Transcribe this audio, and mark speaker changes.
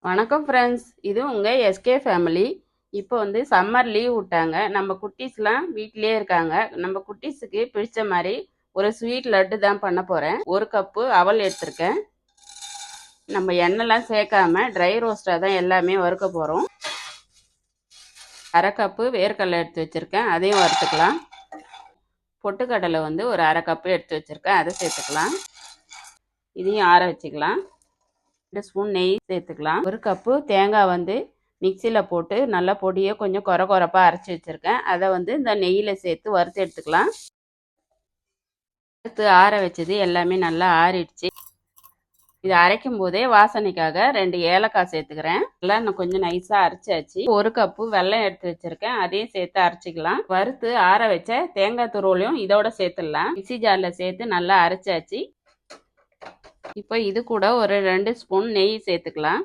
Speaker 1: வணக்கம் ஃப்ரெண்ட்ஸ், இது உங்கள் எஸ்கே ஃபேமிலி. இப்போ வந்து சம்மர் லீவ் விட்டாங்க. நம்ம குட்டீஸ்லாம் வீட்டிலே இருக்காங்க. நம்ம குட்டீஸுக்கு பிடிச்ச மாதிரி ஒரு ஸ்வீட் லட்டு தான் பண்ண போகிறேன். 1 கப்பு அவல் எடுத்திருக்கேன். நம்ம எண்ணெய்லாம் சேர்க்காம ட்ரை ரோஸ்ட்டாக தான் எல்லாமே வறுக்க போகிறோம். 1/2 கப்பு வேர்க்கடலை எடுத்து வச்சுருக்கேன், அதையும் வறுத்துக்கலாம். பொட்டுக்கடலை வந்து ஒரு 1/2 கப்பு எடுத்து வச்சுருக்கேன், அதை சேர்த்துக்கலாம். இதையும் ஆற வச்சுக்கலாம். 2 ஸ்பூன் நெய் சேர்த்துக்கலாம். 1 கப்பு தேங்காய் வந்து மிக்சியில் போட்டு நல்லா பொடியை கொஞ்சம் கொரப்பாக அரைச்சி வச்சுருக்கேன். அதை வந்து இந்த நெய்யில் சேர்த்து வறுத்து எடுத்துக்கலாம். வறுத்து ஆற வச்சது எல்லாமே நல்லா ஆறிடுச்சு. இது அரைக்கும் போதே வாசனைக்காக 2 ஏலக்காய் சேர்த்துக்கிறேன். எல்லாம் இன்னும் கொஞ்சம் நைஸாக அரைச்சாச்சு. 1 கப்பு வெல்லம் எடுத்து வச்சுருக்கேன், அதையும் சேர்த்து அரைச்சிக்கலாம். வறுத்து ஆற வச்ச தேங்காய் துருவலையும் இதோட சேர்த்துடலாம். மிக்சி ஜாரில் சேர்த்து நல்லா அரைச்சாச்சு. இப்போ இது கூட ஒரு 2 ஸ்பூன் நெய் சேர்த்துக்கலாம்.